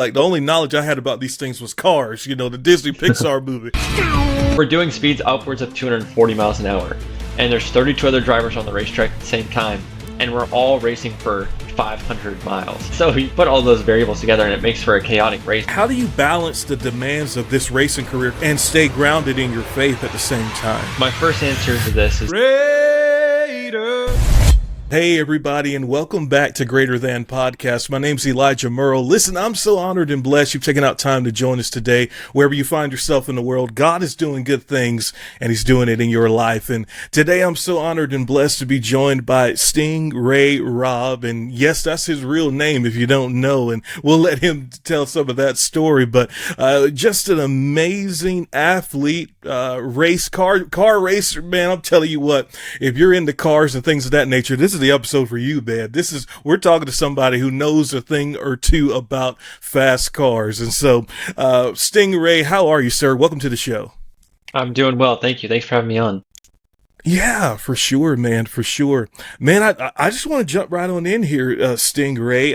Like the only knowledge I had about these things was Cars, the Disney Pixar movie. We're doing speeds upwards of 240 miles an hour, and there's 32 other drivers on the racetrack at the same time, and we're all racing for 500 miles. So you put all those variables together and it makes for a chaotic race. How do you balance the demands of this racing career and stay grounded in your faith at the same time? My first answer to this is Raider. Hey everybody, and welcome back to Greater Than Podcast. My name's Elijah Murrell. Listen, I'm so honored and blessed you've taken out time to join us today. Wherever you find yourself in the world, God is doing good things, and He's doing it in your life. And today I'm so honored and blessed to be joined by Stingray Robb. And yes, that's his real name if you don't know, and we'll let him tell some of that story. But just an amazing athlete, car racer, man. I'm telling you what, if you're into cars and things of that nature, this is the episode for you, man. We're talking to somebody who knows a thing or two about fast cars. And so, Stingray, how are you, sir? Welcome to the show. I'm doing well, thank you. Thanks for having me on. Yeah, for sure, man, for sure. Man, I just want to jump right on in here, Stingray.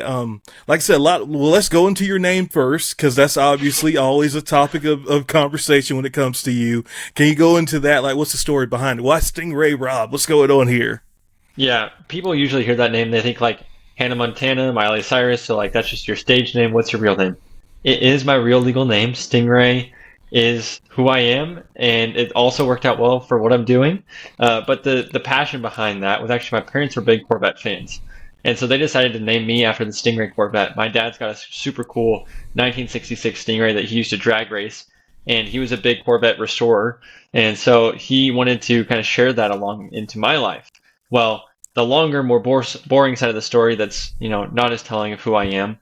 Like I said, let's go into your name first, because that's obviously always a topic of conversation when it comes to you. Can you go into that? Like, what's the story behind it? Why Stingray Robb? What's going on here? Yeah, people usually hear that name, they think like Hannah Montana, Miley Cyrus, so like that's just your stage name. What's your real name? It is my real legal name. Stingray is who I am, and it also worked out well for what I'm doing. But the passion behind that was actually my parents were big Corvette fans. And so they decided to name me after the Stingray Corvette. My dad's got a super cool 1966 Stingray that he used to drag race, and he was a big Corvette restorer. And so he wanted to kind of share that along into my life. Well, the longer, more boring side of the story that's, not as telling of who I am,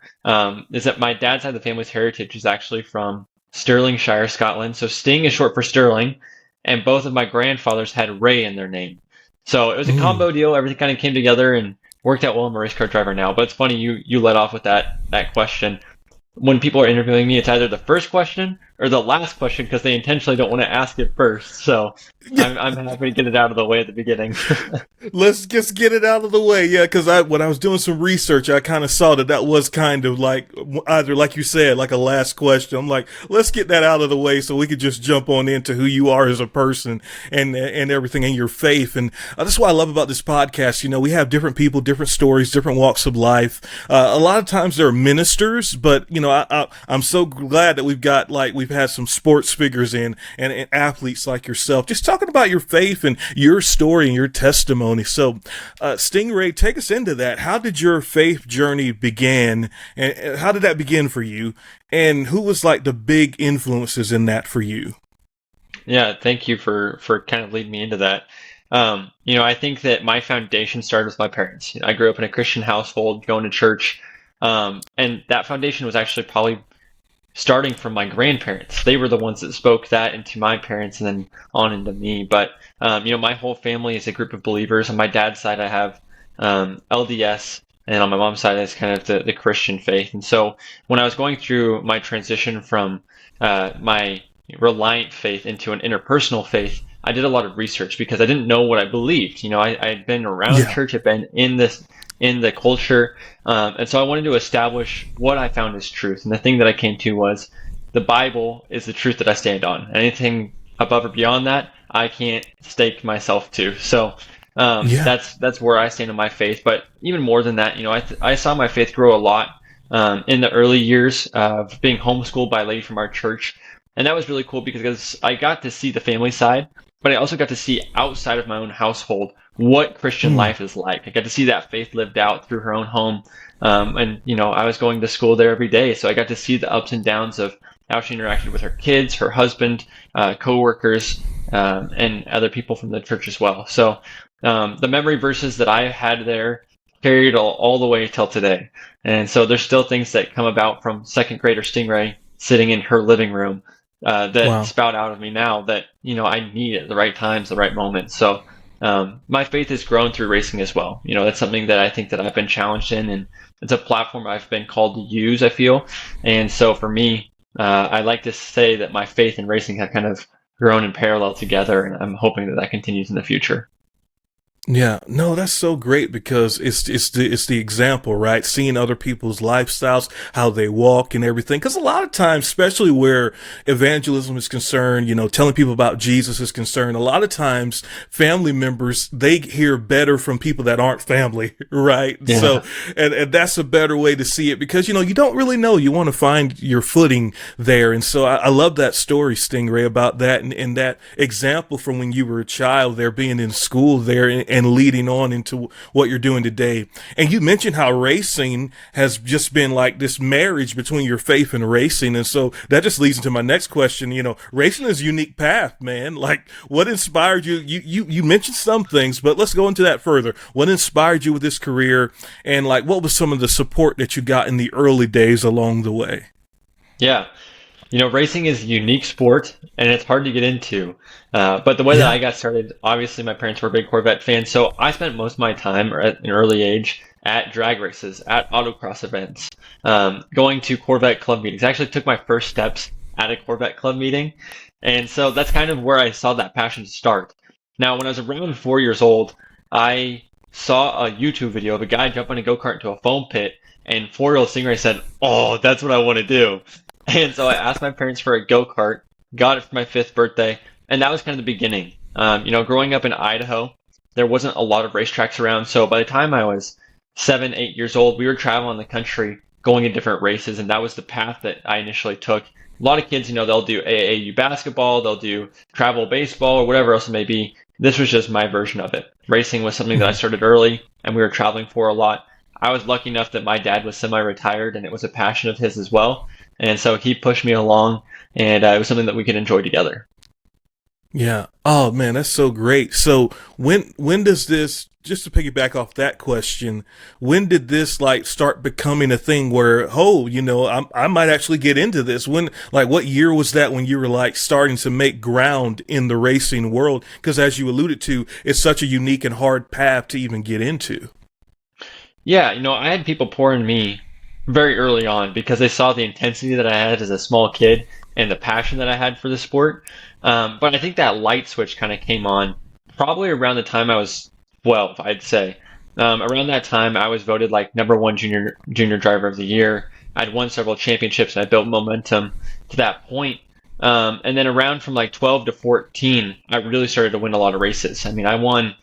is that my dad's side of the family's heritage is actually from Stirlingshire, Scotland. So Sting is short for Sterling, and both of my grandfathers had Ray in their name. So it was a combo deal. Everything kind of came together and worked out well. I'm a race car driver now. But it's funny, you let off with that question. When people are interviewing me, it's either the first question or the last question because they intentionally don't want to ask it first. So I'm happy to get it out of the way at the beginning. Let's just get it out of the way. Yeah, because when I was doing some research, I kind of saw that was kind of like either, like you said, like a last question. I'm like, let's get that out of the way so we could just jump on into who you are as a person and everything in your faith. And that's what I love about this podcast. We have different people, different stories, different walks of life. A lot of times they're ministers, but I'm so glad that we've had some sports figures in and athletes like yourself, just talking about your faith and your story and your testimony. So, Stingray, take us into that. How did your faith journey begin, and how did that begin for you? And who was like the big influences in that for you? Yeah, thank you for kind of leading me into that. I think that my foundation started with my parents. I grew up in a Christian household, going to church, and that foundation was actually probably starting from my grandparents. They were the ones that spoke that into my parents and then on into me. But, my whole family is a group of believers. On my dad's side, I have LDS, and on my mom's side, it's kind of the Christian faith. And so when I was going through my transition from my reliant faith into an interpersonal faith, I did a lot of research because I didn't know what I believed. I'd been around church, I'd been in the culture. And so I wanted to establish what I found as truth. And the thing that I came to was the Bible is the truth that I stand on. Anything above or beyond that, I can't stake myself to. So that's where I stand in my faith. But even more than that, I saw my faith grow a lot in the early years of being homeschooled by a lady from our church. And that was really cool because I got to see the family side, but I also got to see outside of my own household what Christian life is like. I got to see that faith lived out through her own home. And I was going to school there every day. So I got to see the ups and downs of how she interacted with her kids, her husband, coworkers, and other people from the church as well. So the memory verses that I had there carried all the way till today. And so there's still things that come about from second grader Stingray sitting in her living room that spout out of me now that, I need at the right times, the right moments. So my faith has grown through racing as well. That's something that I think that I've been challenged in, and it's a platform I've been called to use, I feel. And so for me, I like to say that my faith and racing have kind of grown in parallel together, and I'm hoping that continues in the future. Yeah, no, that's so great because it's the example, right? Seeing other people's lifestyles, how they walk and everything. Because a lot of times, especially where evangelism is concerned, telling people about Jesus is concerned, a lot of times family members, they hear better from people that aren't family, right? So, Yeah. and that's a better way to see it because, you don't really know. You want to find your footing there. And so I love that story, Stingray, about that and that example from when you were a child there being in school there and leading on into what you're doing today. And you mentioned how racing has just been like this marriage between your faith and racing. And so that just leads into my next question. Racing is a unique path, man. Like what inspired you? You mentioned some things, but let's go into that further. What inspired you with this career and like what was some of the support that you got in the early days along the way? Yeah. Racing is a unique sport and it's hard to get into. But the way that Yeah. I got started, obviously my parents were big Corvette fans, so I spent most of my time at an early age at drag races, at autocross events, going to Corvette club meetings. I actually took my first steps at a Corvette club meeting. And so that's kind of where I saw that passion start. Now, when I was around 4 years old, I saw a YouTube video of a guy jumping a go-kart into a foam pit, and 4-year-old Stingray said, "Oh, that's what I want to do." And so I asked my parents for a go-kart, got it for my fifth birthday, and that was kind of the beginning. Growing up in Idaho, there wasn't a lot of racetracks around, so by the time I was 7, 8 years old, we were traveling the country, going in different races, and that was the path that I initially took. A lot of kids, they'll do AAU basketball, they'll do travel baseball, or whatever else it may be. This was just my version of it. Racing was something that I started early, and we were traveling for a lot. I was lucky enough that my dad was semi-retired, and it was a passion of his as well. And so he pushed me along, and it was something that we could enjoy together. Yeah. Oh man, that's so great. So when does this, just to piggyback off that question, when did this like start becoming a thing where, oh, I might actually get into this? When, like, what year was that when you were like starting to make ground in the racing world? Because as you alluded to, it's such a unique and hard path to even get into. Yeah, I had people pouring me very early on because they saw the intensity that I had as a small kid and the passion that I had for the sport. But I think that light switch kind of came on probably around the time I was 12, I'd say. Around that time, I was voted like number one junior driver of the year. I'd won several championships and I built momentum to that point. And then around from like 12 to 14, I really started to win a lot of races. I mean, I won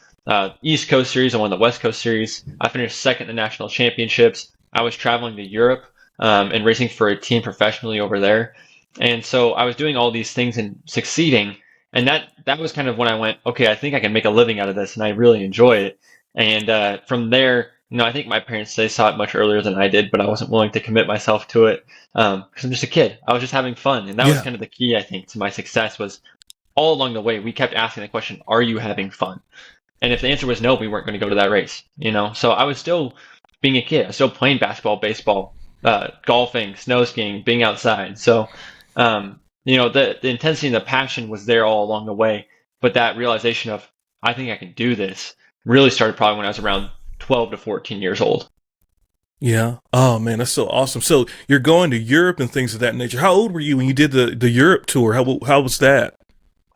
East Coast Series, I won the West Coast Series. I finished second in the national championships. I was traveling to Europe and racing for a team professionally over there. And so I was doing all these things and succeeding. And that was kind of when I went, okay, I think I can make a living out of this, and I really enjoy it. And from there, I think my parents, they saw it much earlier than I did, but I wasn't willing to commit myself to it because I'm just a kid. I was just having fun, and that was Yeah. kind of the key, I think, to my success. Was all along the way we kept asking the question, "Are you having fun?" And if the answer was no, we weren't going to go to that race. So I was still being a kid. I was still playing basketball, baseball, golfing, snow skiing, being outside. So, the intensity and the passion was there all along the way. But that realization of, I think I can do this, really started probably when I was around 12 to 14 years old. Yeah. Oh man, that's so awesome. So you're going to Europe and things of that nature. How old were you when you did the Europe tour? How was that?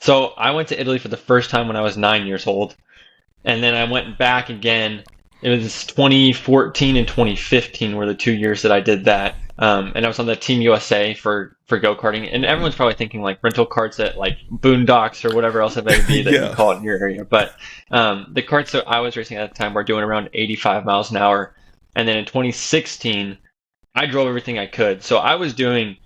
So I went to Italy for the first time when I was 9 years old. And then I went back again. It was 2014 and 2015 were the 2 years that I did that. And I was on the Team USA for go-karting. And everyone's probably thinking like rental carts at like Boondocks or whatever else it may be that you Yeah. call it in your area. But the carts that I was racing at the time were doing around 85 miles an hour. And then in 2016, I drove everything I could. So I was doing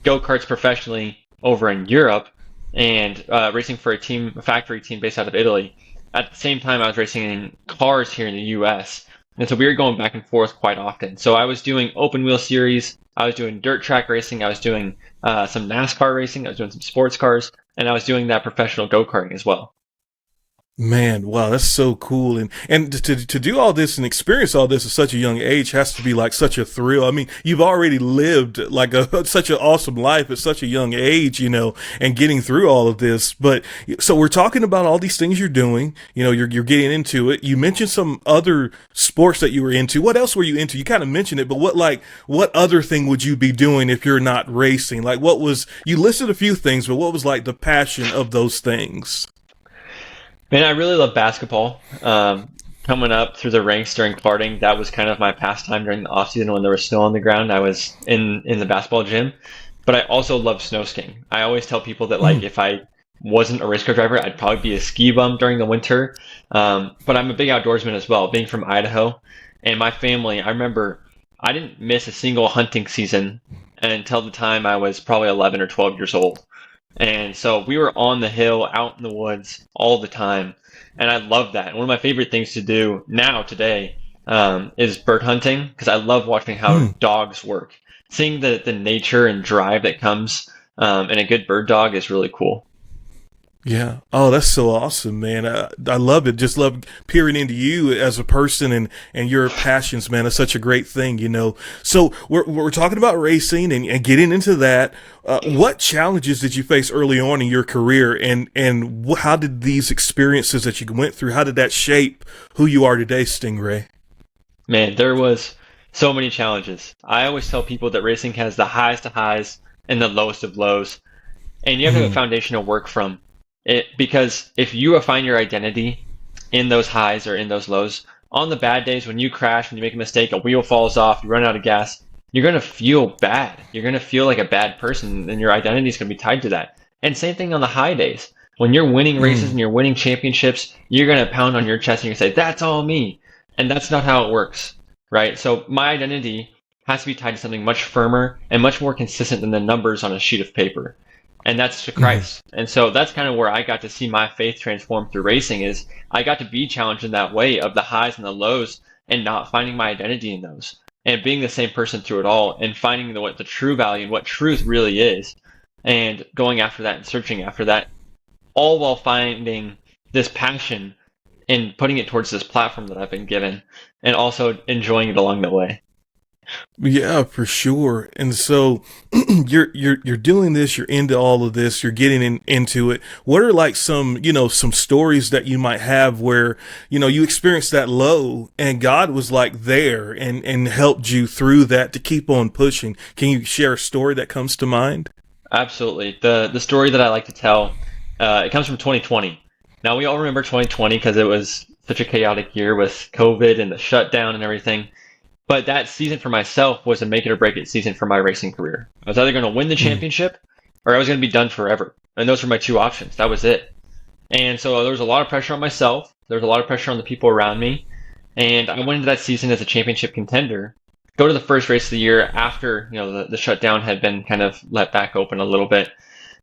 go-karts professionally over in Europe and racing for a factory team based out of Italy. At the same time, I was racing in cars here in the US. And so we were going back and forth quite often. So I was doing open wheel series, I was doing dirt track racing, I was doing some NASCAR racing, I was doing some sports cars, and I was doing that professional go-karting as well. Man, wow, that's so cool. And to do all this and experience all this at such a young age has to be like such a thrill. I mean, you've already lived like such an awesome life at such a young age, and getting through all of this. But so we're talking about all these things you're doing, you're getting into it. You mentioned some other sports that you were into. What else were you into? You kind of mentioned it, but what other thing would you be doing if you're not racing? Like you listed a few things, but what was like the passion of those things? Man, I really love basketball. Coming up through the ranks during karting, that was kind of my pastime during the off season when there was snow on the ground. I was in the basketball gym, but I also love snow skiing. I always tell people that like Mm. if I wasn't a race car driver, I'd probably be a ski bum during the winter. But I'm a big outdoorsman as well, being from Idaho, and my family. I remember I didn't miss a single hunting season until the time I was probably 11 or 12 years old. And so we were on the hill, out in the woods all the time. And I love that. And one of my favorite things to do now, today, is bird hunting because I love watching how Mm. dogs work. Seeing the nature and drive that comes in a good bird dog is really cool. Yeah. Oh, that's so awesome, man. I love it. Just love peering into you as a person and your passions, man. It's such a great thing, you know. So we're talking about racing and getting into that. What challenges did you face early on in your career, and how did these experiences that you went through, how did that shape who you are today, Stingray? Man, there was so many challenges. I always tell people that racing has the highest of highs and the lowest of lows. And you have to have a Mm. foundation to work from it, because if you find your identity in those highs or in those lows, on the bad days when you crash, when you make a mistake, a wheel falls off, you run out of gas, you're going to feel bad. You're going to feel like a bad person, and your identity is going to be tied to that. And same thing on the high days. When you're winning races Mm. and you're winning championships, you're going to pound on your chest and you're going to say, that's all me. And that's not how it works, right? So my identity has to be tied to something much firmer and much more consistent than the numbers on a sheet of paper, and that's to Mm. Christ. And so that's kind of where I got to see my faith transform through racing. Is I got to be challenged in that way of the highs and the lows and not finding my identity in those and being the same person through it all and finding what the true value and what truth really is and going after that and searching after that, all while finding this passion and putting it towards this platform that I've been given and also enjoying it along the way. Yeah, for sure. And so you're doing this, you're into all of this, you're getting into it. What are like some, some stories that you might have where, you experienced that low and God was like there and helped you through that to keep on pushing. Can you share a story that comes to mind? Absolutely. The story that I like to tell, it comes from 2020. Now we all remember 2020 because it was such a chaotic year with COVID and the shutdown and everything. But that season for myself was a make it or break it season for my racing career. I was either going to win the Mm. championship or I was going to be done forever. And those were my two options. That was it. And so there was a lot of pressure on myself. There was a lot of pressure on the people around me. And I went into that season as a championship contender. Go to the first race of the year after the shutdown had been kind of let back open a little bit.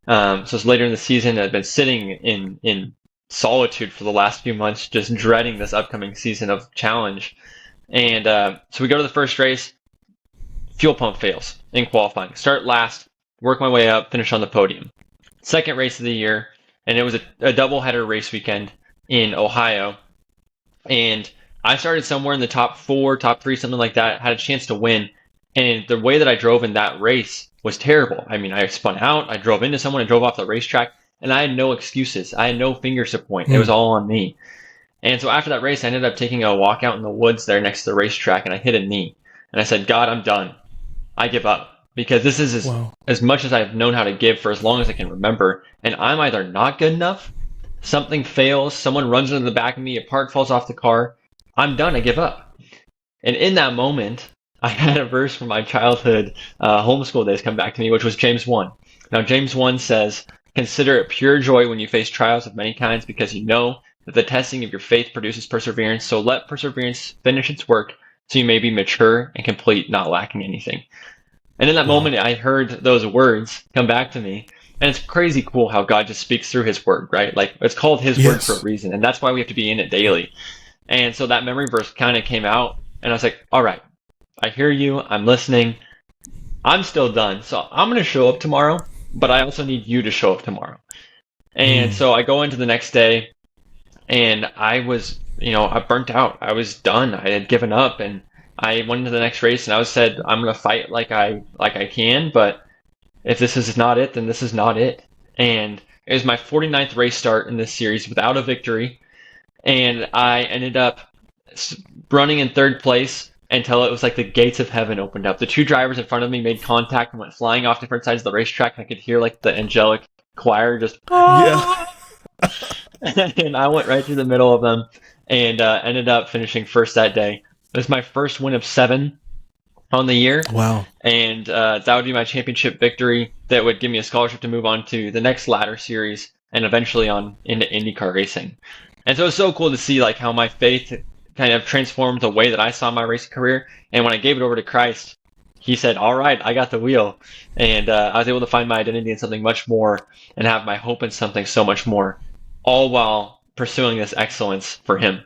So it's later in the season. I'd been sitting in solitude for the last few months, just dreading this upcoming season of challenge. And so we go to the first race. Fuel pump fails in qualifying. Start last, work my way up, finish on the podium. Second race of the year, and it was a doubleheader race weekend in Ohio. And I started somewhere in the top four, top three, something like that. Had a chance to win. And the way that I drove in that race was terrible. I mean, I spun out, I drove into someone, and drove off the racetrack, and I had no excuses. I had no fingers to point. It was Mm. all on me. And so after that race, I ended up taking a walk out in the woods there next to the racetrack, and I hit a knee. And I said, God, I'm done. I give up. Because this is Wow. as much as I've known how to give for as long as I can remember. And I'm either not good enough, something fails, someone runs into the back of me, a part falls off the car. I'm done. I give up. And in that moment, I had a verse from my childhood homeschool days come back to me, which was James 1. Now, James 1 says, consider it pure joy when you face trials of many kinds, because you know that the testing of your faith produces perseverance. So let perseverance finish its work so you may be mature and complete, not lacking anything. And in that Wow. moment, I heard those words come back to me. And it's crazy cool how God just speaks through his word, right? Like it's called his word for a Yes. reason. And that's why we have to be in it daily. And so that memory verse kind of came out. And I was like, all right, I hear you. I'm listening. I'm still done. So I'm going to show up tomorrow, but I also need you to show up tomorrow. And Mm. so I go into the next day and I was, I burnt out. I was done. I had given up, and I went into the next race and I was said, I'm going to fight like I can, but if this is not it, then this is not it. And it was my 49th race start in this series without a victory. And I ended up running in third place until it was like the gates of heaven opened up. The two drivers in front of me made contact and went flying off different sides of the racetrack. And I could hear like the angelic choir just, Yeah. ah! and I went right through the middle of them and ended up finishing first that day. It was my first win of 7 on the year, Wow. and that would be my championship victory. That would give me a scholarship to move on to the next ladder series and eventually on into IndyCar racing. And so it's so cool to see like how my faith kind of transformed the way that I saw my racing career. And when I gave it over to Christ, He said, "All right, I got the wheel," and I was able to find my identity in something much more and have my hope in something so much more, all while pursuing this excellence for Him.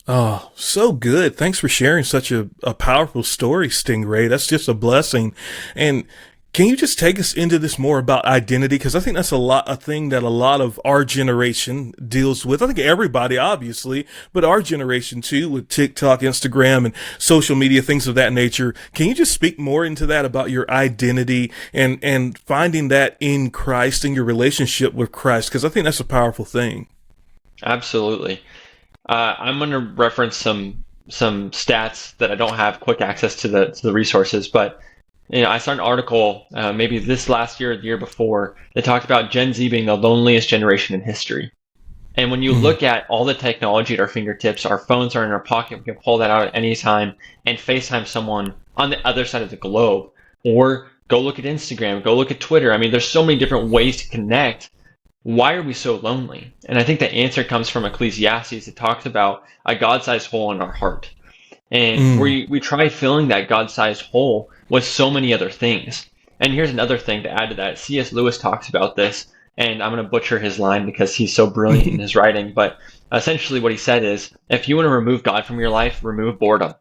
Oh, so good. Thanks for sharing such a powerful story, Stingray. That's just a blessing. And can you just take us into this more about identity? Because I think that's a thing that a lot of our generation deals with. I think everybody, obviously, but our generation too, with TikTok, Instagram, and social media, things of that nature. Can you just speak more into that about your identity and finding that in Christ and your relationship with Christ? Because I think that's a powerful thing. Absolutely. I'm going to reference some stats that I don't have quick access to the resources, but I saw an article maybe this last year or the year before that talked about Gen Z being the loneliest generation in history. And when you Mm, look at all the technology at our fingertips, our phones are in our pocket. We can pull that out at any time and FaceTime someone on the other side of the globe, or go look at Instagram, go look at Twitter. I mean, there's so many different ways to connect. Why are we so lonely? And I think the answer comes from Ecclesiastes. It talks about a God-sized hole in our heart. And mm, we try filling that God-sized hole with so many other things. And here's another thing to add to that. C.S. Lewis talks about this, and I'm going to butcher his line because he's so brilliant in his writing. But essentially what he said is, if you want to remove God from your life, remove boredom.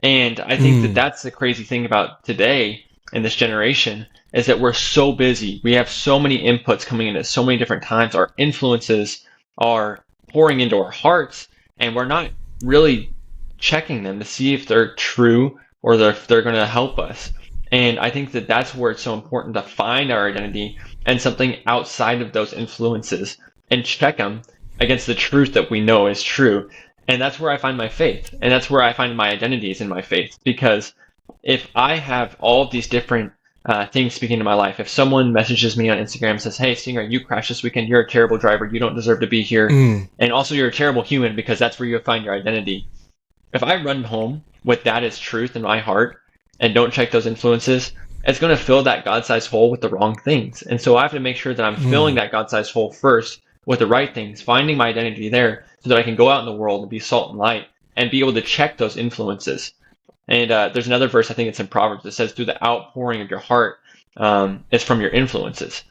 And I think that mm, that's the crazy thing about today in this generation is that we're so busy. We have so many inputs coming in at so many different times. Our influences are pouring into our hearts, and we're not really checking them to see if they're true or if they're going to help us. And I think that that's where it's so important to find our identity and something outside of those influences and check them against the truth that we know is true. And that's where I find my faith. And that's where I find my identities in my faith. Because if I have all of these different things speaking to my life, if someone messages me on Instagram and says, "Hey, Stinger, you crashed this weekend. You're a terrible driver. You don't deserve to be here. mm, And also, you're a terrible human," because that's where you find your identity. If I run home with that as truth in my heart and don't check those influences, it's going to fill that God sized hole with the wrong things. And so I have to make sure that I'm filling mm. that God sized hole first with the right things, finding my identity there so that I can go out in the world and be salt and light and be able to check those influences. And there's another verse, I think it's in Proverbs, that says, "Through the outpouring of your heart is from your influences."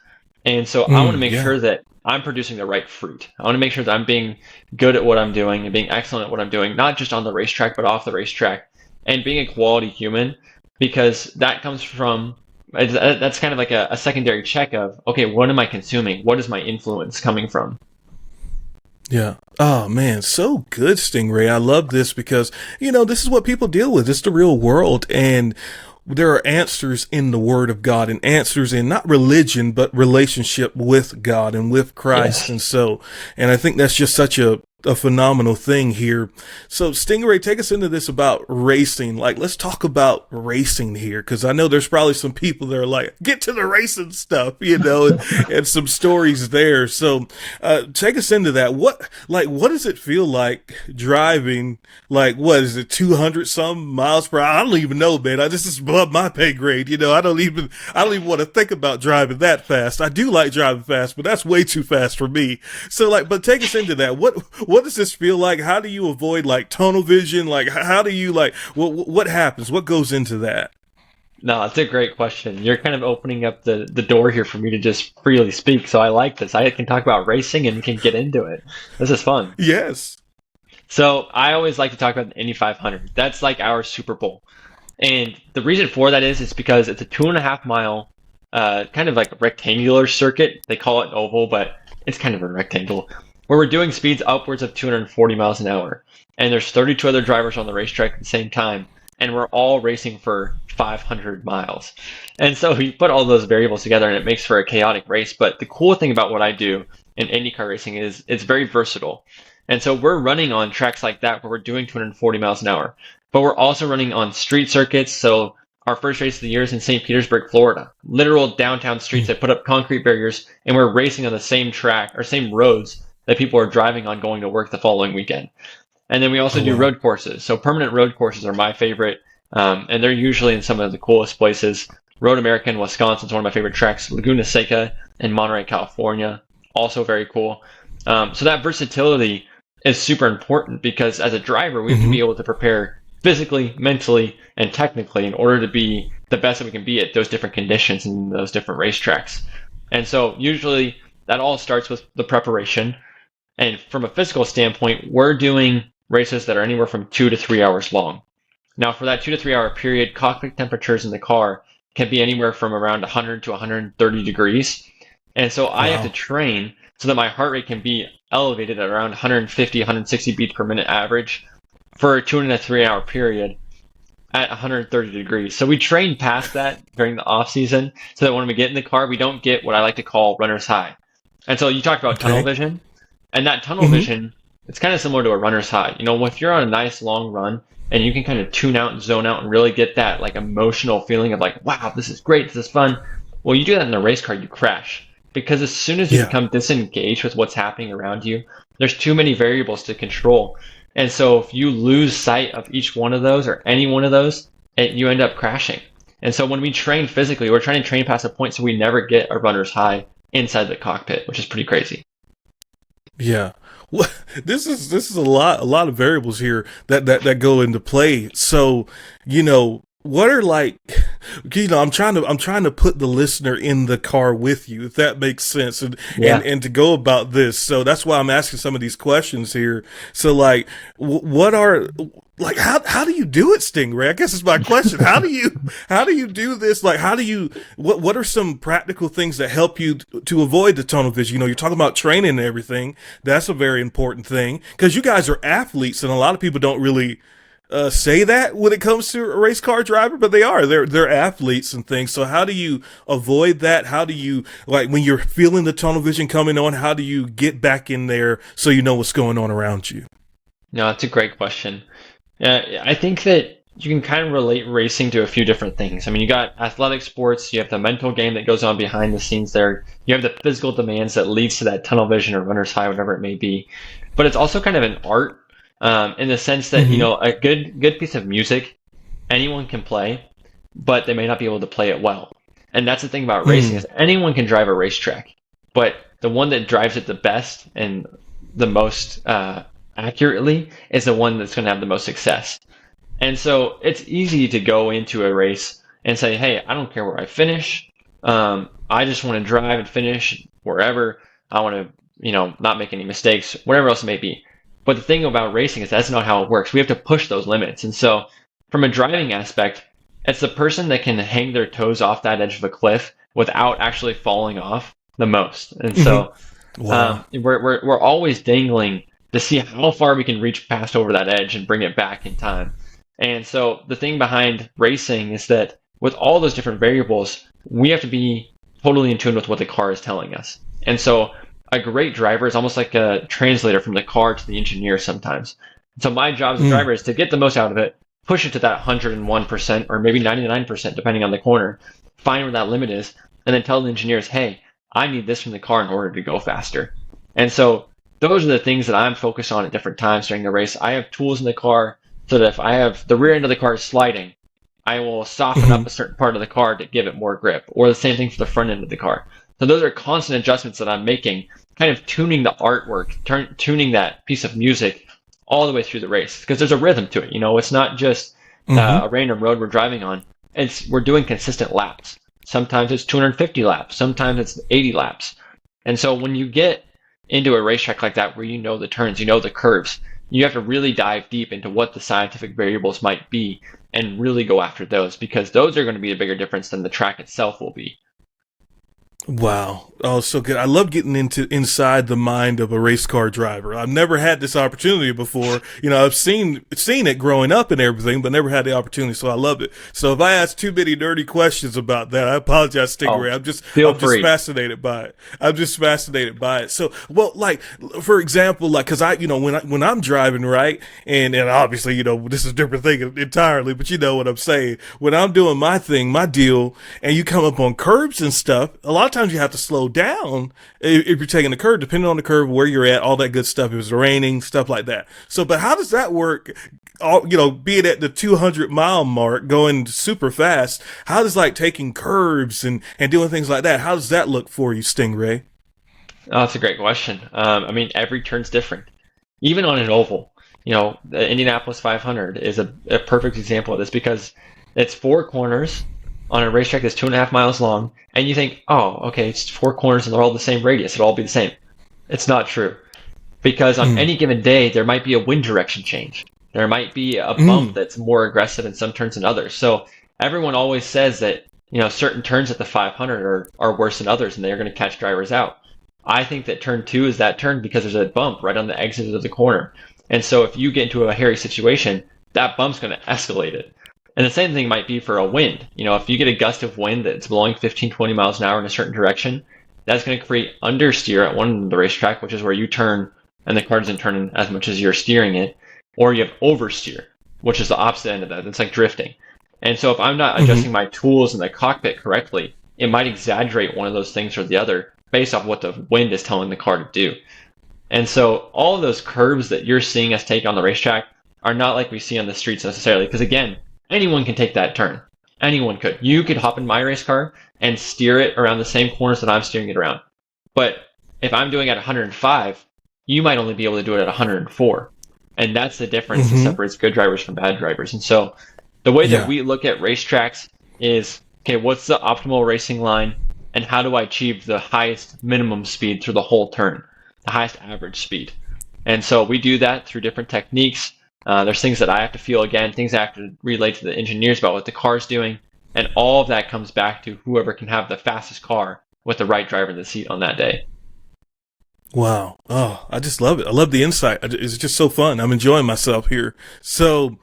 And so I want to make Yeah. sure that I'm producing the right fruit. I want to make sure that I'm being good at what I'm doing and being excellent at what I'm doing, not just on the racetrack, but off the racetrack, and being a quality human, because that comes from, that's kind of like a secondary check of, okay, what am I consuming? What is my influence coming from? Yeah. Oh man, so good, Stingray. I love this because, this is what people deal with. It's the real world. And there are answers in the word of God and answers in not religion, but relationship with God and with Christ. Yes. And I think that's just such a phenomenal thing here. So Stingray, take us into this about racing. Like, let's talk about racing here. Cause I know there's probably some people that are like, get to the racing stuff, and some stories there. So, take us into that. What does it feel like driving? Like, what is it? 200 some miles per hour? I don't even know, man. This is above my pay grade. I don't even want to think about driving that fast. I do like driving fast, but that's way too fast for me. So but take us into that. What does this feel like? How do you avoid like tunnel vision? Like, how do you what happens? What goes into that? No, it's a great question. You're kind of opening up the door here for me to just freely speak. So I like this. I can talk about racing and we can get into it. This is fun. Yes. So I always like to talk about the Indy 500. That's like our Super Bowl. And the reason for that is because it's a 2.5 mile, kind of like rectangular circuit. They call it an oval, but it's kind of a rectangle where we're doing speeds upwards of 240 miles an hour. And there's 32 other drivers on the racetrack at the same time. And we're all racing for 500 miles. And so we put all those variables together and it makes for a chaotic race. But the cool thing about what I do in IndyCar racing is it's very versatile. And so we're running on tracks like that where we're doing 240 miles an hour, but we're also running on street circuits. So our first race of the year is in St. Petersburg, Florida. Literal downtown streets that put up concrete barriers, and we're racing on the same track or same roads that people are driving on going to work the following weekend. And then we also Oh, do wow. road courses. So permanent road courses are my favorite, and they're usually in some of the coolest places. Road America in Wisconsin is one of my favorite tracks. Laguna Seca in Monterey, California, also very cool. So that versatility is super important because as a driver, we have to be able to prepare physically, mentally, and technically in order to be the best that we can be at those different conditions and those different racetracks. And so usually that all starts with the preparation. And from a physical standpoint, we're doing races that are anywhere from 2 to 3 hours long. Now, for that 2 to 3 hour period, cockpit temperatures in the car can be anywhere from around 100 to 130 degrees. And so I have to Wow. train so that my heart rate can be elevated at around 150, 160 beats per minute average for a 2 and a 3 hour period at 130 degrees. So we train past that during the off season so that when we get in the car, we don't get what I like to call runner's high. And so you talked about tunnel Okay. vision, and that tunnel Hmm. vision, it's kind of similar to a runner's high. You know, if you're on a nice long run and you can kind of tune out and zone out and really get that like emotional feeling of like, wow, this is great, this is fun. Well, you do that in a race car, you crash. Because as soon as you Yeah. become disengaged with what's happening around you, there's too many variables to control. And so if you lose sight of each one of those or any one of those, you end up crashing. And so when we train physically, we're trying to train past a point so we never get a runner's high inside the cockpit, which is pretty crazy. Yeah. Well, this is a lot of variables here that go into play. So, what are like, I'm trying to put the listener in the car with you, if that makes sense, and Yeah. and to go about this. So that's why I'm asking some of these questions here. So like, what are like how do you do it, Stingray? I guess is my question. How do you do this? Like, what are some practical things that help you to avoid the tunnel vision? You're talking about training and everything. That's a very important thing because you guys are athletes, and a lot of people don't really say that when it comes to a race car driver, but they are. They're athletes and things. So how do you avoid that? How do you, like, when you're feeling the tunnel vision coming on? How do you get back in there so you know what's going on around you? No, that's a great question. I think that you can kind of relate racing to a few different things. I mean, you got athletic sports, you have the mental game that goes on behind the scenes there, you have the physical demands that leads to that tunnel vision or runner's high, whatever it may be. But it's also kind of an art in the sense that, Mm-hmm. a good piece of music, anyone can play, but they may not be able to play it well. And that's the thing about racing is anyone can drive a racetrack, but the one that drives it the best and the most accurately is the one that's going to have the most success. And so it's easy to go into a race and say, hey, I don't care where I finish. I just want to drive and finish wherever. I want to, not make any mistakes, whatever else it may be. But the thing about racing is that's not how it works. We have to push those limits. And so from a driving aspect, it's the person that can hang their toes off that edge of a cliff without actually falling off the most. And Mm-hmm. so Wow. we're always dangling to see how far we can reach past over that edge and bring it back in time. And so the thing behind racing is that with all those different variables, we have to be totally in tune with what the car is telling us. And so a great driver is almost like a translator from the car to the engineer sometimes. So my job as a Mm. driver is to get the most out of it, push it to that 101% or maybe 99% depending on the corner, find where that limit is, and then tell the engineers, hey, I need this from the car in order to go faster. And so those are the things that I'm focused on at different times during the race. I have tools in the car so that if I have the rear end of the car is sliding, I will soften up Mm-hmm. a certain part of the car to give it more grip, or the same thing for the front end of the car. So those are constant adjustments that I'm making, kind of tuning the artwork, tuning that piece of music all the way through the race because there's a rhythm to it. It's not just Mm-hmm. a random road we're driving on. We're doing consistent laps. Sometimes it's 250 laps, sometimes it's 80 laps. And so when you get into a racetrack like that where you know the turns, you know the curves, you have to really dive deep into what the scientific variables might be and really go after those because those are going to be a bigger difference than the track itself will be. Wow. Oh, so good. I love getting inside the mind of a race car driver. I've never had this opportunity before. I've seen it growing up and everything, but never had the opportunity. So I love it. So if I ask too many dirty questions about that, I apologize, Oh, Stingray. feel I'm just free. fascinated by it. I'm just fascinated by it. So, well, like, for example, like, cause when I'm driving, right. And obviously, this is a different thing entirely, but you know what I'm saying. When I'm doing my thing, my deal, and you come up on curbs and stuff, a lot of times you have to slow down if you're taking the curve, depending on the curve, where you're at, all that good stuff. If it's raining, stuff like that. So, but how does that work? Being at the 200-mile mark, going super fast, how does like taking curves and doing things like that? How does that look for you, Stingray? Oh, that's a great question. I mean, every turn's different. Even on an oval, the Indianapolis 500 is a perfect example of this because it's four corners on a racetrack that's 2.5 miles long, and you think, oh, okay, it's four corners and they're all the same radius, it'll all be the same. It's not true because on Mm. any given day there might be a wind direction change. There might be a bump Mm. that's more aggressive in some turns than others. So everyone always says that certain turns at the 500 are worse than others, and they're going to catch drivers out. I think that turn two is that turn because there's a bump right on the exit of the corner. And so if you get into a hairy situation, that bump's going to escalate it. And the same thing might be for a wind. If you get a gust of wind that's blowing 15, 20 miles an hour in a certain direction, that's going to create understeer at one end of the racetrack, which is where you turn and the car doesn't turn as much as you're steering it. Or you have oversteer, which is the opposite end of that. It's like drifting. And so if I'm not Mm-hmm. adjusting my tools in the cockpit correctly, it might exaggerate one of those things or the other based off what the wind is telling the car to do. And so all of those curves that you're seeing us take on the racetrack are not like we see on the streets necessarily. Because again, anyone can take that turn. Anyone could. You could hop in my race car and steer it around the same corners that I'm steering it around. But if I'm doing it at 105, you might only be able to do it at 104. And that's the difference that Mm-hmm. separates good drivers from bad drivers. And so the way that Yeah. we look at racetracks is, okay, what's the optimal racing line and how do I achieve the highest minimum speed through the whole turn, the highest average speed? And so we do that through different techniques. There's things that I have to feel again, things I have to relate to the engineers about what the car's doing. And all of that comes back to whoever can have the fastest car with the right driver in the seat on that day. Wow. Oh, I just love it. I love the insight. It's just so fun. I'm enjoying myself here. So,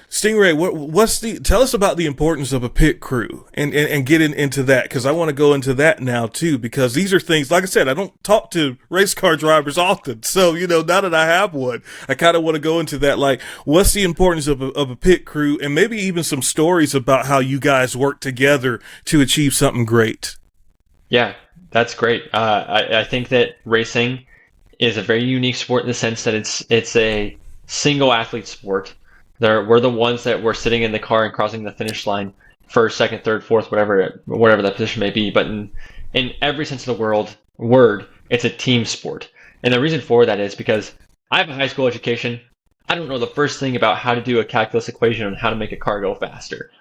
Stingray, tell us about the importance of a pit crew and get into that, because I want to go into that now too, because these are things, like I said, I don't talk to race car drivers often. So, now that I have one, I kind of want to go into that. Like, what's the importance of a pit crew, and maybe even some stories about how you guys work together to achieve something great. Yeah, that's great. I think that racing is a very unique sport in the sense that it's a single athlete sport. We're the ones that were sitting in the car and crossing the finish line first, second, third, fourth, whatever that position may be. But in every sense of the word, it's a team sport. And the reason for that is because I have a high school education. I don't know the first thing about how to do a calculus equation on how to make a car go faster.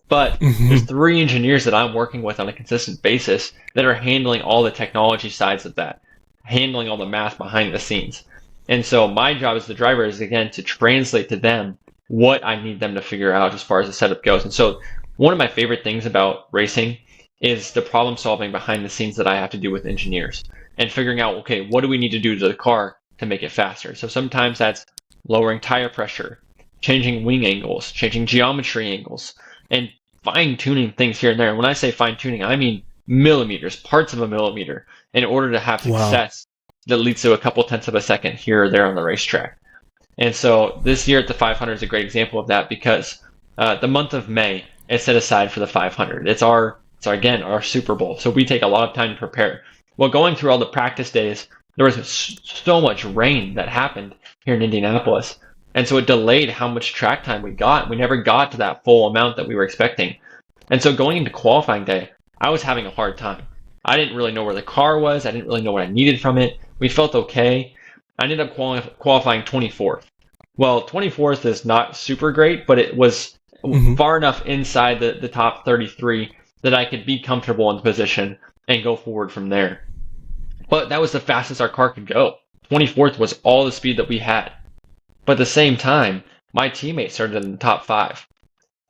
But there's Mm-hmm. three engineers that I'm working with on a consistent basis that are handling all the technology sides of that, handling all the math behind the scenes. And so my job as the driver is again to translate to them what I need them to figure out as far as the setup goes. And so one of my favorite things about racing is the problem solving behind the scenes that I have to do with engineers and figuring out, okay, what do we need to do to the car to make it faster? So sometimes that's lowering tire pressure, changing wing angles, changing geometry angles, and fine tuning things here and there. And when I say fine tuning, I mean millimeters, parts of a millimeter, in order to have Wow. success that leads to a couple tenths of a second here or there on the racetrack. And so this year at the 500 is a great example of that because the month of May is set aside for the 500. Again our Super Bowl. So we take a lot of time to prepare. Well, going through all the practice days, there was so much rain that happened here in Indianapolis. And so it delayed how much track time we got. We never got to that full amount that we were expecting. And so going into qualifying day, I was having a hard time. I didn't really know where the car was. I didn't really know what I needed from it. We felt okay. I ended up qualifying 24th. Well, 24th is not super great, but it was Mm-hmm. far enough inside the top 33 that I could be comfortable in the position and go forward from there. But that was the fastest our car could go. 24th was all the speed that we had. But at the same time, my teammate started in the top five.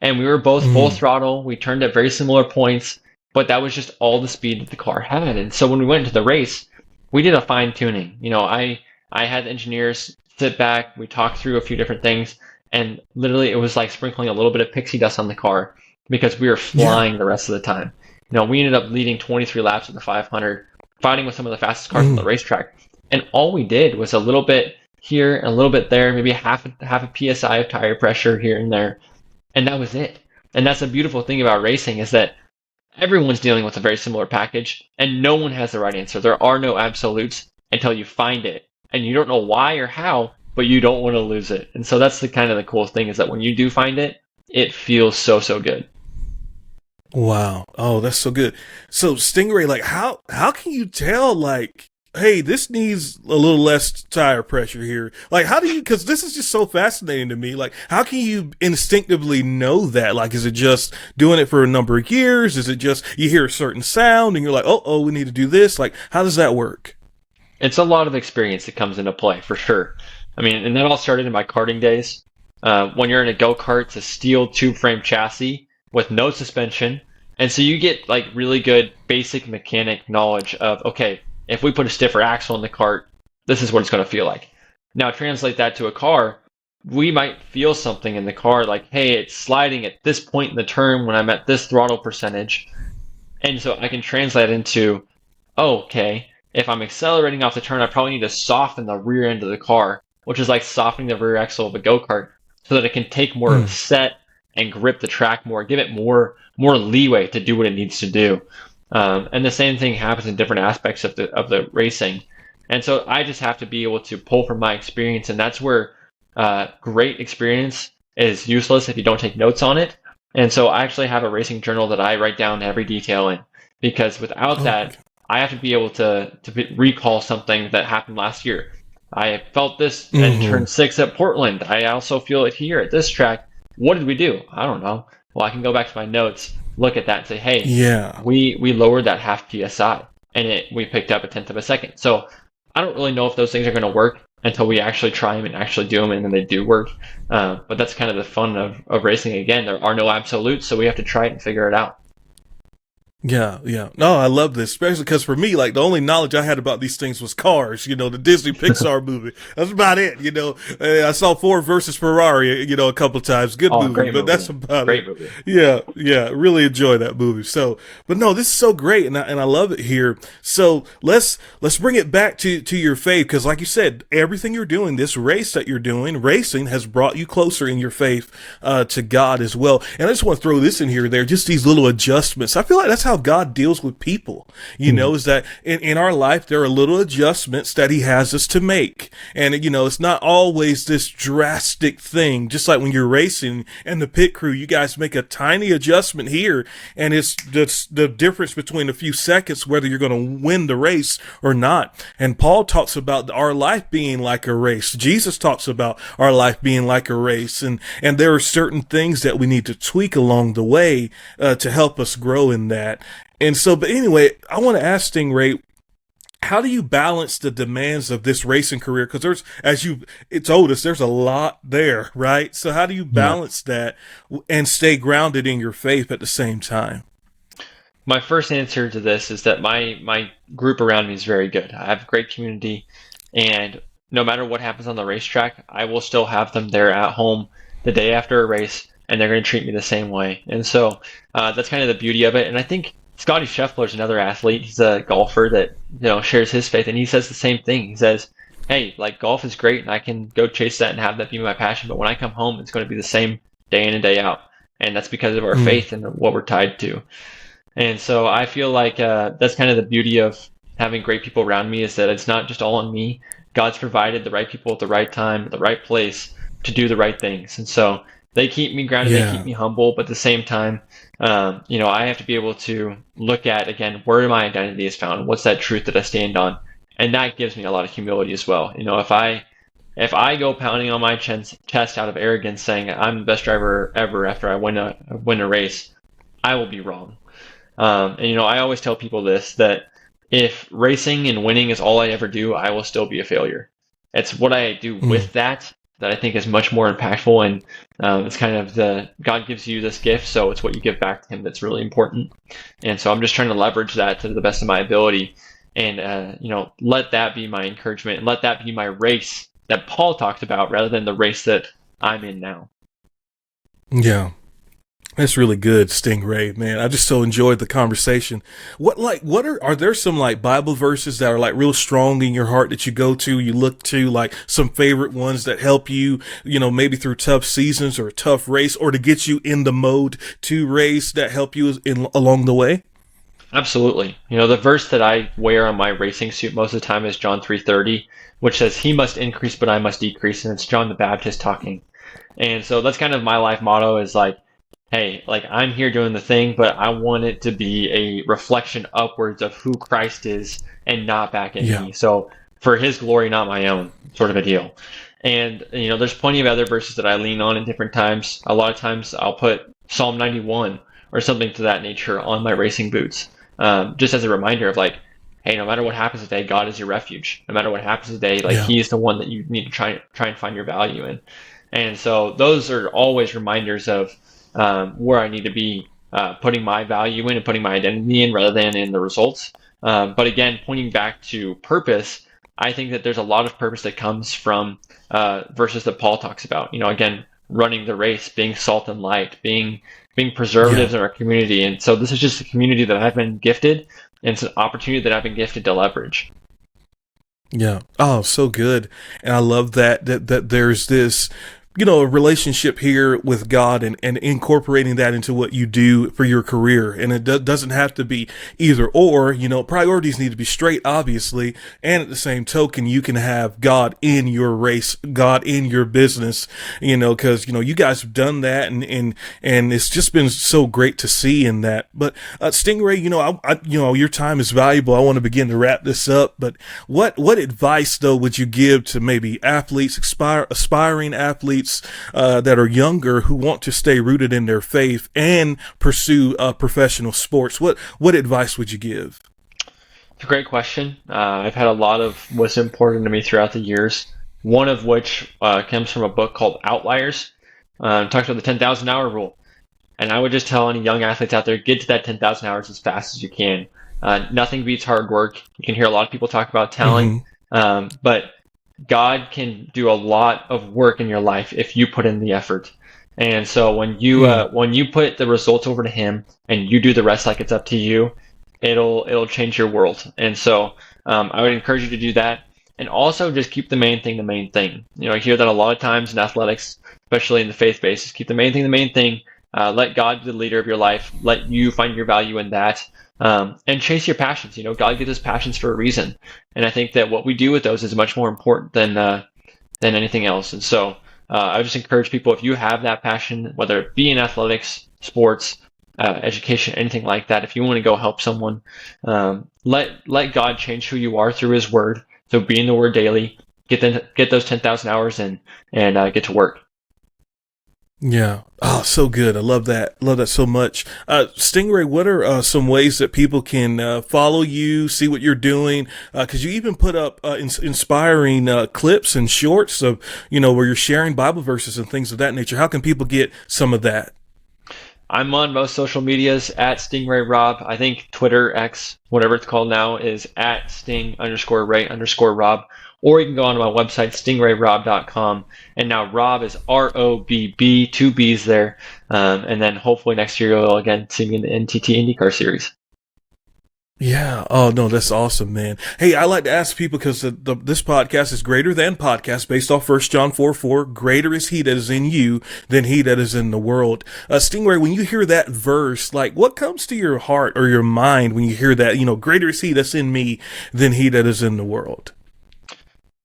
And we were both full Mm-hmm. throttle. We turned at very similar points. but that was just all the speed that the car had. And so when we went into the race, we did a fine tuning. I had engineers sit back, we talked through a few different things, and literally it was like sprinkling a little bit of pixie dust on the car because we were Yeah. flying the rest of the time. We ended up leading 23 laps at the 500, fighting with some of the fastest cars on the Mm. racetrack. And all we did was a little bit here and a little bit there, maybe half a psi of tire pressure here and there, and that was it. And that's the beautiful thing about racing is that everyone's dealing with a very similar package, and no one has the right answer. There are no absolutes until you find it, and you don't know why or how, but you don't want to lose it. And so that's the kind of the coolest thing is that when you do find it, it feels so good. Wow. Oh, that's so good. So Stingray, like how can you tell like, hey, this needs a little less tire pressure here? Like how do you, cause this is just so fascinating to me. Like how can you instinctively know that? Like is it just doing it for a number of years? Is it just you hear a certain sound and you're like, oh, we need to do this? Like how does that work? It's a lot of experience that comes into play for sure. I mean, and that all started in my karting days. When you're in a go-kart, it's a steel tube frame chassis with no suspension. And so you get like really good basic mechanic knowledge of, okay, if we put a stiffer axle in the cart, this is what it's going to feel like. Now translate that to a car. We might feel something in the car like, hey, it's sliding at this point in the turn when I'm at this throttle percentage. And so I can translate into, oh, okay, if I'm accelerating off the turn, I probably need to soften the rear end of the car, which is like softening the rear axle of a go-kart so that it can take more of a Mm. set and grip the track more, give it more leeway to do what it needs to do. And the same thing happens in different aspects of the racing. And so I just have to be able to pull from my experience, and that's where great experience is useless if you don't take notes on it. And so I actually have a racing journal that I write down every detail in, because without Oh, that, I have to be able to recall something that happened last year. I felt this in mm-hmm. turn 6 at Portland. I also feel it here at this track. What did we do? I don't know. Well, I can go back to my notes, look at that, and say, hey, Yeah. we lowered that half psi, and we picked up a tenth of a second. So I don't really know if those things are going to work until we actually try them and actually do them, and then they do work. But that's kind of the fun of racing. Again, there are no absolutes, so we have to try it and figure it out. Yeah, yeah. No, I love this, especially because for me, like the only knowledge I had about these things was Cars, the Disney Pixar movie. That's about it. I saw Ford versus Ferrari, a couple of times. Good Oh, movie, great but that's movie. about it. Great movie. Yeah, yeah. Really enjoy that movie. So, but no, this is so great, and I love it here. So let's bring it back to your faith, because like you said, everything you're doing, this race that you're doing, racing has brought you closer in your faith to God as well. And I just want to throw this in here, there, just these little adjustments. I feel like that's how God deals with people, is that in our life, there are little adjustments that he has us to make. And, it's not always this drastic thing, just like when you're racing and the pit crew, you guys make a tiny adjustment here. And it's the difference between a few seconds, whether you're going to win the race or not. And Paul talks about our life being like a race. Jesus talks about our life being like a race. And there are certain things that we need to tweak along the way to help us grow in that. And so, but anyway, I want to ask Stingray, how do you balance the demands of this racing career? Because as you told us, there's a lot there, right? So how do you Yeah. balance that and stay grounded in your faith at the same time? My first answer to this is that my group around me is very good. I have a great community, and no matter what happens on the racetrack, I will still have them there at home the day after a race, and they're going to treat me the same way. And so that's kind of the beauty of it. And I think Scotty Scheffler is another athlete. He's a golfer that shares his faith, and he says the same thing. He says, "Hey, like golf is great, and I can go chase that and have that be my passion. But when I come home, it's going to be the same day in and day out, and that's because of our Mm. faith and what we're tied to." And so I feel like that's kind of the beauty of having great people around me, is that it's not just all on me. God's provided the right people at the right time, at the right place to do the right things. And so they keep me grounded, they keep Yeah. me humble, but at the same time, I have to be able to look at, again, where my identity is found. What's that truth that I stand on? And that gives me a lot of humility as well. If I go pounding on my chest out of arrogance saying I'm the best driver ever after I win a race, I will be wrong. And I always tell people this, that if racing and winning is all I ever do, I will still be a failure. It's what I do Mm. with that that I think is much more impactful. And it's kind of God gives you this gift, so it's what you give back to him that's really important. And so I'm just trying to leverage that to the best of my ability, and let that be my encouragement, and let that be my race that Paul talked about, rather than the race that I'm in now. Yeah. That's really good, Stingray, man. I just so enjoyed the conversation. Are there some like Bible verses that are like real strong in your heart that you go to, you look to, like some favorite ones that help you, maybe through tough seasons or a tough race, or to get you in the mode to race, that help you along the way? Absolutely. The verse that I wear on my racing suit most of the time is John 3:30, which says, "He must increase, but I must decrease." And it's John the Baptist talking. And so that's kind of my life motto, is like, hey, like I'm here doing the thing, but I want it to be a reflection upwards of who Christ is and not back at Yeah. me. So for his glory, not my own, sort of a deal. And, there's plenty of other verses that I lean on in different times. A lot of times I'll put Psalm 91 or something to that nature on my racing boots, just as a reminder of like, hey, no matter what happens today, God is your refuge. No matter what happens today, like Yeah. he is the one that you need to try and find your value in. And so those are always reminders of where I need to be putting my value in and putting my identity in, rather than in the results. But again, pointing back to purpose, I think that there's a lot of purpose that comes from verses that Paul talks about. Again, running the race, being salt and light, being preservatives in our community. And so this is just a community that I've been gifted, and it's an opportunity that I've been gifted to leverage. Yeah. Oh, so good. And I love that there's this, a relationship here with God, and incorporating that into what you do for your career. And it doesn't have to be either or, priorities need to be straight, obviously. And at the same token, you can have God in your race, God in your business, cause, you guys have done that, and it's just been so great to see in that. But, Stingray, your time is valuable. I want to begin to wrap this up, but what advice though would you give to maybe athletes, aspiring athletes, that are younger, who want to stay rooted in their faith and pursue professional sports? What advice would you give? It's a great question. I've had a lot of wisdom poured into me throughout the years, one of which comes from a book called Outliers. It talks about the 10,000 hour rule. And I would just tell any young athletes out there, get to that 10,000 hours as fast as you can. Nothing beats hard work. You can hear a lot of people talk about talent, but God can do a lot of work in your life if you put in the effort. And so when you put the results over to him and you do the rest like it's up to you, it'll change your world. And so I would encourage you to do that, and also just keep the main thing the main thing. I hear that a lot of times in athletics, especially in the faith basis. Keep the main thing the main thing. Let God be the leader of your life. Let you find your value in that. And chase your passions. God gives us passions for a reason, and I think that what we do with those is much more important than anything else. And so I would just encourage people, if you have that passion, whether it be in athletics, sports, education, anything like that, if you want to go help someone, let God change who you are through His Word. So be in the Word daily, get those 10,000 hours in, and get to work. Yeah. Oh, so good. I love that. Love that so much. Stingray, what are some ways that people can follow you, see what you're doing? Because you even put up inspiring clips and shorts of, where you're sharing Bible verses and things of that nature. How can people get some of that? I'm on most social medias at Stingray Robb. I think Twitter, X, whatever it's called now, is at Sting_Ray_Robb. Or you can go onto my website, stingrayrobb.com. And now Robb is ROBB, two B's there. And then hopefully next year you'll again see me in the NTT IndyCar Series. Yeah. Oh, no, that's awesome, man. Hey, I like to ask people, because this podcast is Greater Than Podcast, based off 1 John 4:4. Greater is he that is in you than he that is in the world. Stingray, when you hear that verse, like, what comes to your heart or your mind when you hear that, greater is he that's in me than he that is in the world?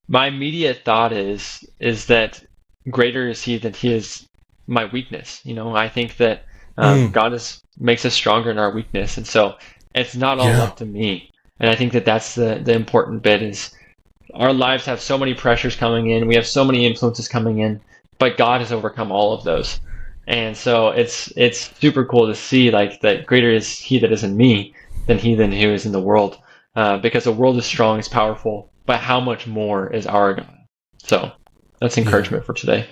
My immediate thought is that greater is he than he is my weakness. I think that God makes us stronger in our weakness. And so it's not all up to me. And I think that that's the important bit, is our lives have so many pressures coming in. We have so many influences coming in, but God has overcome all of those. And so it's super cool to see like that greater is he that is in me than he who is in the world. Because the world is strong, it's powerful, but how much more is our God? So that's encouragement for today.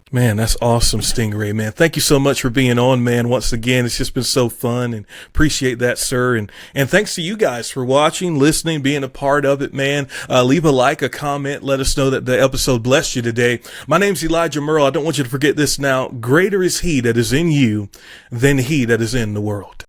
Man, that's awesome, Stingray, man. Thank you so much for being on, man. Once again, it's just been so fun, and appreciate that, sir. And thanks to you guys for watching, listening, being a part of it, man. Leave a like, a comment. Let us know that the episode blessed you today. My name's Elijah Murrell. I don't want you to forget this now. Greater is he that is in you than he that is in the world.